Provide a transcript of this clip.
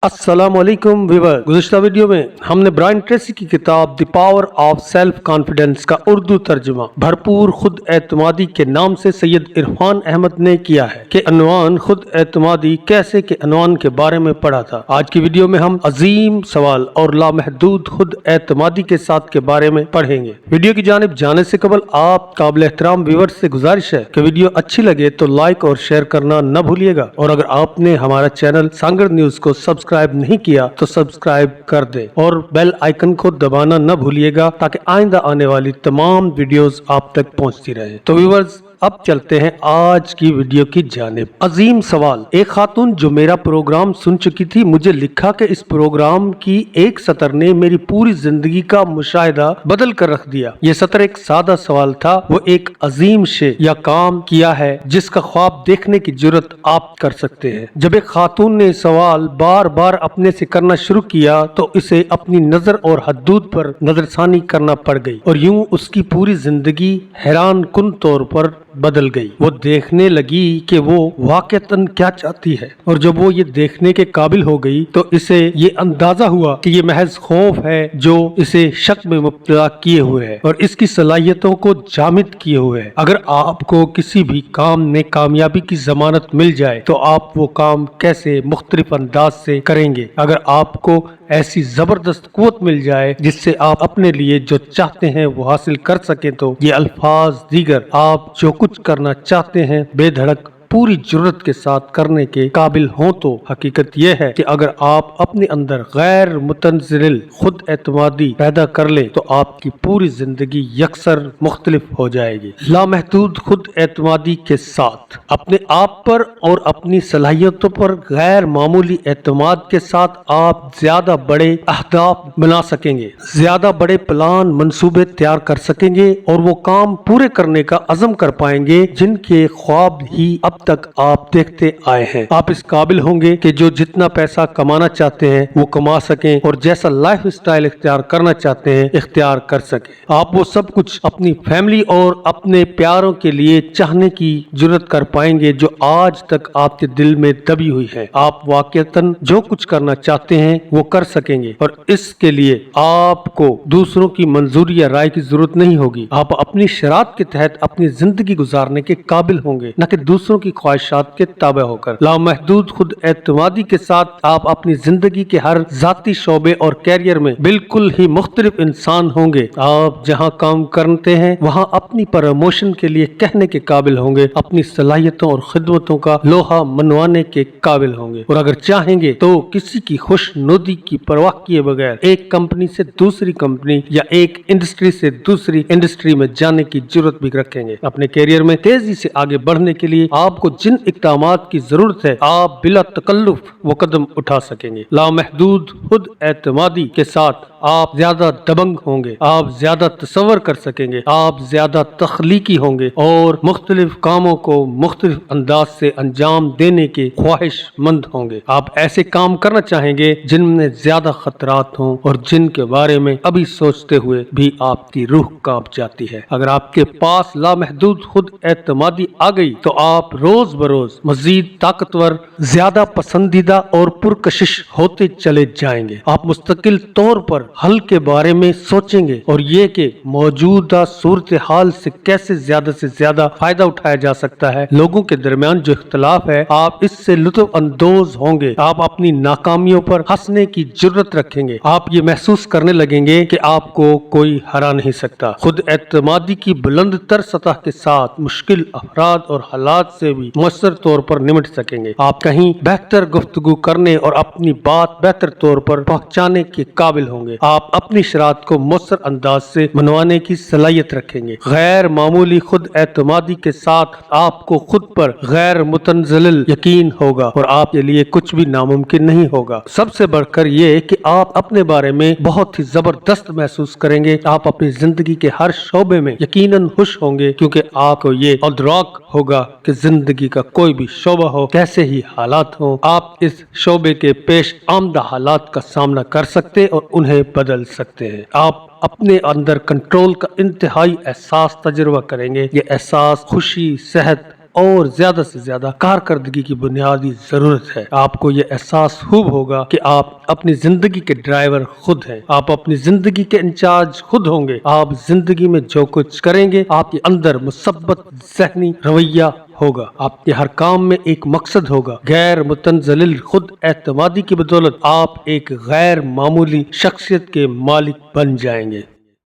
अस्सलाम वालेकुम viewer. गुज़िश्ता video में हमने ब्रायन ट्रेसी की किताब the power of self confidence का उर्दू तर्जुमा भरपूर खुद एतमादी के नाम से सैयद इरफान अहमद ने किया है कि अनवान खुद एतमादी कैसे के अनवान के बारे में पढ़ा था। आज की वीडियो में हम अजीम सवाल और लामहदूद खुद एतमादी के साथ के बारे में पढ़ेंगे। वीडियो की जानिब जाने से कबल आप काबिल एहतराम व्यूअर्स से गुजारिश है कि वीडियो अच्छी लगे तो लाइक और शेयर करना न भूलिएगा, और अगर आपने हमारा चैनल सांगड़ न्यूज को सब्सक्राइब नहीं किया तो सब्सक्राइब कर दें और बेल आइकन को दबाना न भूलिएगा ताकि आइंदा आने वाली तमाम वीडियोस आप तक पहुंचती रहे। तो व्यूअर्स, अब चलते हैं आज की वीडियो की जानिब। अजीम सवाल। एक खातून जो मेरा प्रोग्राम सुन चुकी थी मुझे लिखा कि इस प्रोग्राम की एक सतर ने मेरी पूरी जिंदगी का मुशाहिदा बदल कर रख दिया। ये सतर एक सादा सवाल था, वो एक अजीम शे या काम किया है जिसका ख्वाब देखने की जुर्रत आप कर सकते हैं। जब एक खातून ने सवाल बार बार अपने से करना शुरू किया तो इसे अपनी नजर और हदूद पर नजरसानी करना पड़ गई और यूं उसकी पूरी जिंदगी हैरान कुन तौर पर बदल गई। वो देखने लगी कि वो वाकईतन क्या चाहती है, और जब वो ये देखने के काबिल हो गई तो इसे ये अंदाजा हुआ कि ये महज खौफ है जो इसे शक में मुब्तला किए हुए है और इसकी सलाहियतों को जामिद किए हुए है। अगर आपको किसी भी काम में कामयाबी की जमानत मिल जाए तो आप वो काम कैसे मुख्तलिफ अंदाज से करेंगे। अगर आपको ऐसी जबरदस्त कुव्वत मिल जाए जिससे आप अपने लिए जो चाहते हैं वो हासिल कर सके तो ये अल्फाज दीगर आप जो कुछ करना चाहते हैं बेधड़क पूरी जुर्रत के साथ करने के काबिल हों। तो हकीकत यह है कि अगर आप अपने अंदर गैर मुतनज़िल खुद एतमादी पैदा कर लें तो आपकी पूरी जिंदगी यकसर मुख्तलिफ हो जाएगी। लामहदूद खुद एतमादी के साथ अपने आप पर और अपनी सलाहियतों पर गैर मामूली एतमाद के साथ आप ज्यादा बड़े अहदाफ बना सकेंगे, ज्यादा बड़े प्लान मंसूबे तैयार कर सकेंगे और वो काम पूरे करने का अज़म कर पाएंगे जिनके ख्वाब ही अब तक आप देखते आए हैं। आप इस काबिल होंगे कि जो जितना पैसा कमाना चाहते हैं वो कमा सकें और जैसा लाइफ स्टाइल इख्तियार करना चाहते हैं इख्तियार कर सकें। आप वो सब कुछ अपनी फैमिली और अपने प्यारों के लिए चाहने की जुर्रत कर पाएंगे जो आज तक आपके दिल में दबी हुई है। आप वाकईतन जो कुछ करना चाहते हैं वो कर सकेंगे और इसके लिए आपको दूसरों की मंजूरी या राय की जरूरत नहीं होगी। आप अपनी शरात के तहत अपनी जिंदगी गुजारने के काबिल होंगे, न कि दूसरों की ख्वाहिशात के ताबे होकर। लामहदूद खुद एतमादी के साथ आप अपनी जिंदगी के हर जाती शोबे और कैरियर में बिल्कुल ही मुख्तलिफ इंसान होंगे। आप जहां काम करते हैं वहां अपनी प्रमोशन के लिए कहने के काबिल होंगे, अपनी सलाहियतों और खिदमतों का लोहा मनवाने के काबिल होंगे और अगर चाहेंगे तो किसी की खुशनुदी की परवाह किए बगैर एक कंपनी से दूसरी कंपनी या एक इंडस्ट्री से दूसरी इंडस्ट्री में जाने की जरूरत भी रखेंगे। अपने कैरियर में तेजी से आगे बढ़ने के लिए आपको जिन इक़दामात की जरूरत है आप बिला तकल्लुफ वो कदम उठा सकेंगे। लामहदूद खुद एतमादी के साथ आप ज्यादा दबंग होंगे, आप ज्यादा तसव्वुर कर सकेंगे, आप ज्यादा तख्लीकी होंगे और मुख्तलिफ कामों को मुख्तलिफ अंदाज से अंजाम देने के ख्वाहिशमंद होंगे। आप ऐसे काम करना चाहेंगे जिनमें ज्यादा खतरात हों और जिनके बारे में अभी सोचते हुए भी आपकी रूह कांप जाती है। अगर आपके पास लामहदूद खुद एतमादी आ गई तो आप रोज बरोज मजीद ताकतवर, ज्यादा पसंदीदा और पुरकशिश होते चले जाएंगे। आप मुस्तकिल तौर पर हल के बारे में सोचेंगे और ये कि मौजूदा सूरत हाल से कैसे ज्यादा से ज्यादा फायदा उठाया जा सकता है। लोगों के दरमियान जो इख्तलाफ है आप इससे लुत्फ अंदोज होंगे। आप अपनी नाकामियों पर हंसने की जुर्रत रखेंगे। आप ये महसूस करने लगेंगे कि आपको कोई हरा नहीं सकता। खुद एतमादी की बुलंद तर सतह के साथ मुश्किल अफराद और हालात से भी मुअस्सर तौर पर निमट सकेंगे। आप कहीं बेहतर गुफ्तगू करने और अपनी बात बेहतर तौर पर पहुंचाने के काबिल होंगे। आप अपनी शरात को मुअस्सर अंदाज से मनवाने की सलाहियत रखेंगे। गैर मामूली खुद एतमादी के साथ आपको खुद पर गैर मुतनज़िल यकीन होगा और आपके लिए कुछ भी नामुमकिन नहीं होगा। सबसे बढ़कर ये कि आप अपने बारे में बहुत ही जबरदस्त महसूस करेंगे। आप अपनी जिंदगी के हर शोबे में यकीनन खुश होंगे क्योंकि आपको ये अदराक होगा कि जिंदगी का कोई भी शोबा हो, कैसे ही हालात हो, आप इस शोबे के पेश आमदा हालात का सामना कर सकते और उन्हें बदल सकते हैं। आप अपने अंदर कंट्रोल का इंतहाई एहसास तजुर्बा करेंगे। ये एहसास खुशी, सेहत, اور زیادہ سے زیادہ کارکردگی کی بنیادی ضرورت ہے۔ آپ کو یہ احساس خوب ہوگا کہ آپ اپنی زندگی کے ڈرائیور خود ہیں، آپ اپنی زندگی کے انچارج خود ہوں گے۔ آپ زندگی میں جو کچھ کریں گے آپ کے اندر مثبت ذہنی رویہ ہوگا، آپ کے ہر کام میں ایک مقصد ہوگا۔ غیر متنزل خود اعتمادی کی بدولت آپ ایک غیر معمولی شخصیت کے مالک بن جائیں گے۔